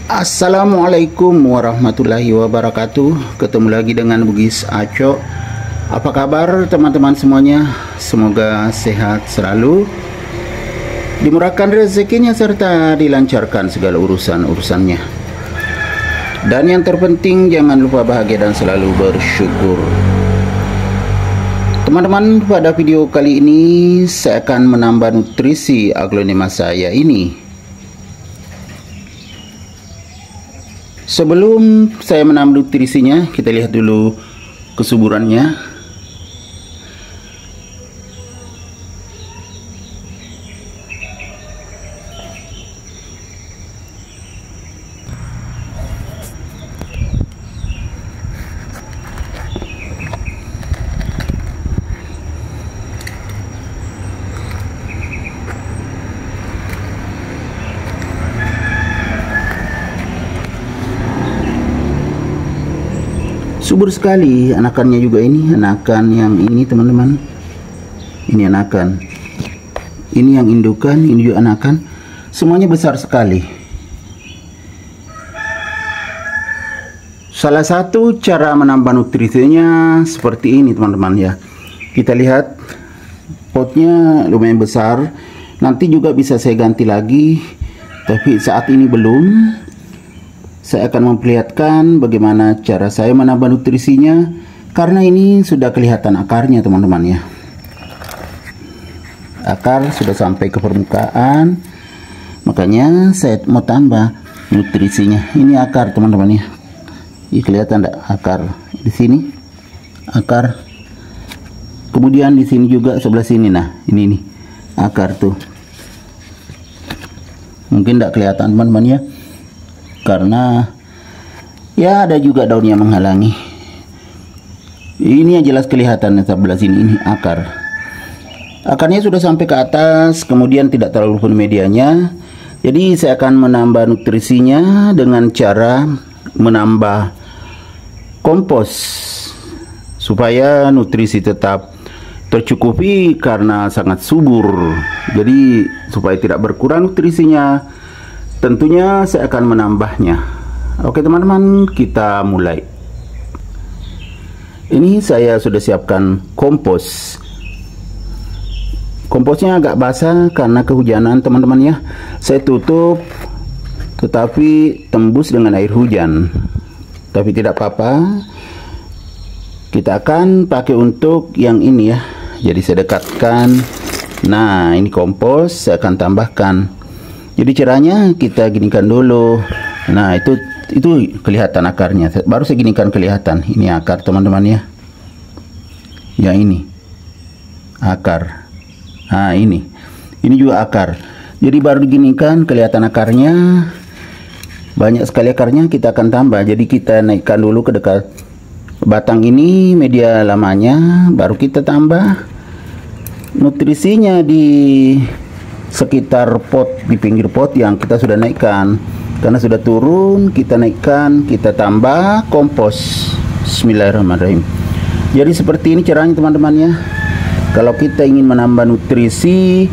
Assalamualaikum warahmatullahi wabarakatuh. Ketemu lagi dengan Bugis Aco. Apa kabar teman-teman semuanya? Semoga sehat selalu, dimurahkan rezekinya serta dilancarkan segala urusan-urusannya. Dan yang terpenting jangan lupa bahagia dan selalu bersyukur. Teman-teman, pada video kali ini saya akan menambah nutrisi aglonema saya ini. Sebelum saya menambah nutrisinya, kita lihat dulu kesuburannya. Subur sekali anakannya juga ini, anakan yang ini teman-teman. Ini anakan. Ini yang indukan, ini juga anakan. Semuanya besar sekali. Salah satu cara menambah nutrisinya seperti ini teman-teman ya. Kita lihat potnya lumayan besar. Nanti juga bisa saya ganti lagi, tapi saat ini belum. Saya akan memperlihatkan bagaimana cara saya menambah nutrisinya, karena ini sudah kelihatan akarnya teman-teman ya. Akar sudah sampai ke permukaan, makanya saya mau tambah nutrisinya. Ini akar teman-teman ya. Ini kelihatan enggak akar di sini? Akar. Kemudian di sini juga sebelah sini. Nah, ini nih akar tuh. Mungkin enggak kelihatan teman-teman ya, karena ya ada juga daunnya menghalangi. Ini yang jelas kelihatan sebelah sini, ini akar. Akarnya sudah sampai ke atas, kemudian tidak terlalu pun medianya. Jadi saya akan menambah nutrisinya dengan cara menambah kompos supaya nutrisi tetap tercukupi karena sangat subur. Jadi supaya tidak berkurang nutrisinya, tentunya saya akan menambahnya. Oke teman-teman, kita mulai. Ini saya sudah siapkan kompos. Komposnya agak basah karena kehujanan teman-teman ya. Saya tutup, tetapi tembus dengan air hujan. Tapi tidak apa-apa. Kita akan pakai untuk yang ini ya. Jadi saya dekatkan. Nah, ini kompos saya akan tambahkan. Jadi caranya kita ginikan dulu. Nah, itu kelihatan akarnya. Baru saya ginikan kelihatan. Ini akar teman-teman ya. Yang ini akar. Nah, ini juga akar. Jadi baru diginikan kelihatan akarnya. Banyak sekali akarnya, kita akan tambah. Jadi kita naikkan dulu ke dekat batang ini, media lamanya, baru kita tambah nutrisinya di sekitar pot, di pinggir pot yang kita sudah naikkan. Karena sudah turun, kita naikkan, kita tambah kompos. Bismillahirrahmanirrahim. Jadi seperti ini caranya teman-teman ya. Kalau kita ingin menambah nutrisi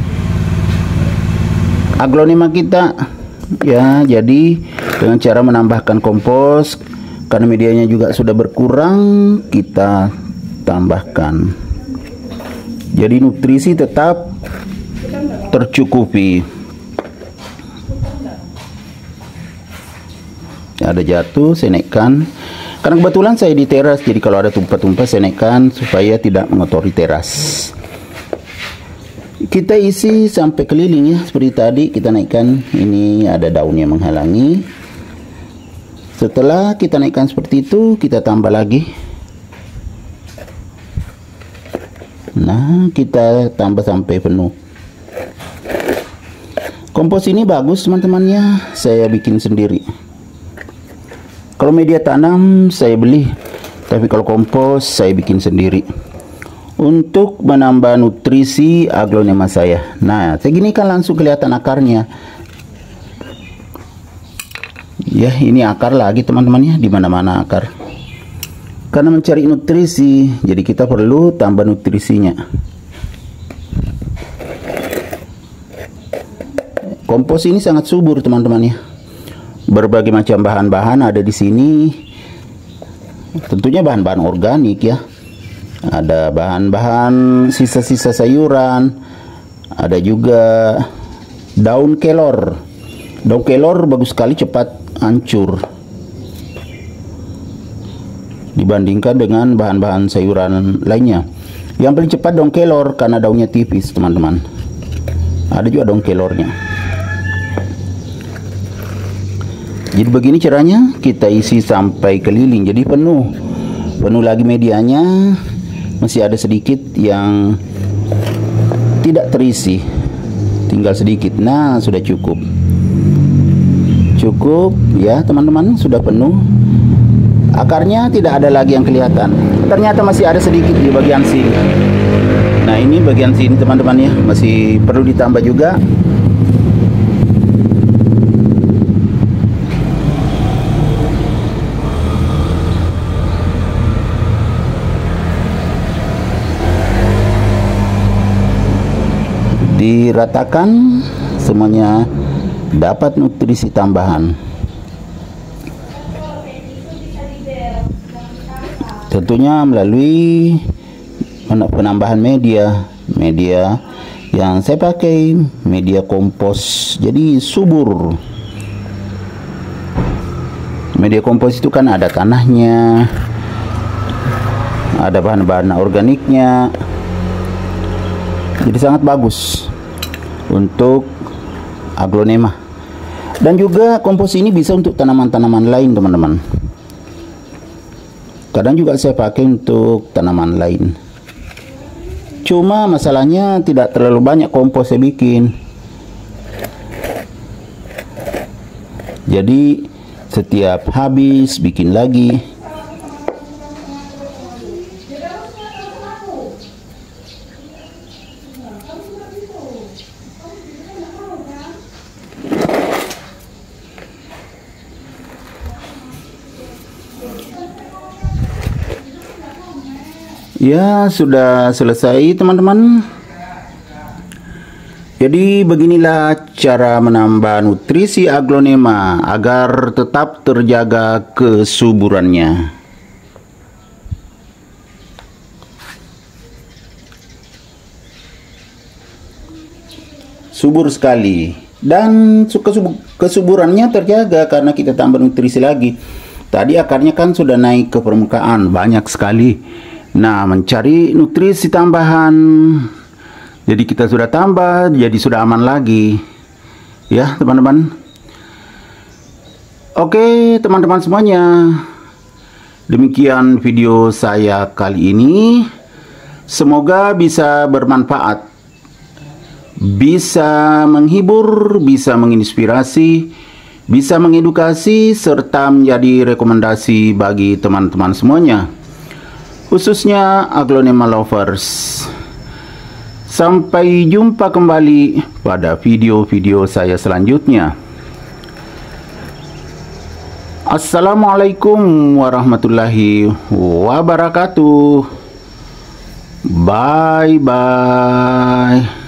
aglonema kita ya, jadi dengan cara menambahkan kompos, karena medianya juga sudah berkurang, kita tambahkan. Jadi nutrisi tetap tercukupi. Ada jatuh, saya naikkan. Karena kebetulan saya di teras, jadi kalau ada tumpah-tumpah saya naikkan supaya tidak mengotori teras. Kita isi sampai keliling ya, seperti tadi kita naikkan. Ini ada daunnya menghalangi. Setelah kita naikkan seperti itu, kita tambah lagi. Nah, kita tambah sampai penuh. Kompos ini bagus teman-teman ya, saya bikin sendiri. Kalau media tanam saya beli, tapi kalau kompos saya bikin sendiri untuk menambah nutrisi aglonema saya. Nah, saya gini kan langsung kelihatan akarnya. Ya, ini akar lagi teman-teman ya, di mana-mana akar. Karena mencari nutrisi, jadi kita perlu tambah nutrisinya. Kompos ini sangat subur teman-teman ya. Berbagai macam bahan-bahan ada di sini. Tentunya bahan-bahan organik ya. Ada bahan-bahan sisa-sisa sayuran. Ada juga daun kelor. Daun kelor bagus sekali, cepat hancur dibandingkan dengan bahan-bahan sayuran lainnya. Yang paling cepat daun kelor karena daunnya tipis, teman-teman. Ada juga daun kelornya. Jadi begini caranya, kita isi sampai keliling, jadi penuh lagi medianya. Masih ada sedikit yang tidak terisi, tinggal sedikit. Nah, sudah cukup ya teman-teman, sudah penuh. Akarnya tidak ada lagi yang kelihatan, ternyata masih ada sedikit di bagian sini. Nah, ini bagian sini teman-teman ya, masih perlu ditambah juga. Diratakan semuanya, dapat nutrisi tambahan. Tentunya melalui penambahan media yang saya pakai, media kompos, jadi subur. Media kompos itu kan ada tanahnya, ada bahan-bahan organiknya, jadi sangat bagus untuk aglonema. Dan juga kompos ini bisa untuk tanaman-tanaman lain, teman-teman. Kadang juga saya pakai untuk tanaman lain. Cuma masalahnya tidak terlalu banyak kompos saya bikin. Jadi setiap habis bikin lagi. Ya, sudah selesai teman-teman. Jadi beginilah cara menambah nutrisi aglonema agar tetap terjaga kesuburannya. Subur sekali, dan kesuburannya terjaga karena kita tambah nutrisi lagi. Tadi akarnya kan sudah naik ke permukaan banyak sekali. Nah, mencari nutrisi tambahan, jadi kita sudah tambah, jadi sudah aman lagi ya teman-teman. Oke teman-teman semuanya, demikian video saya kali ini. Semoga bisa bermanfaat, bisa menghibur, bisa menginspirasi, bisa mengedukasi, serta menjadi rekomendasi bagi teman-teman semuanya, khususnya aglonema lovers. Sampai jumpa kembali pada video-video saya selanjutnya. Assalamualaikum warahmatullahi wabarakatuh. Bye bye.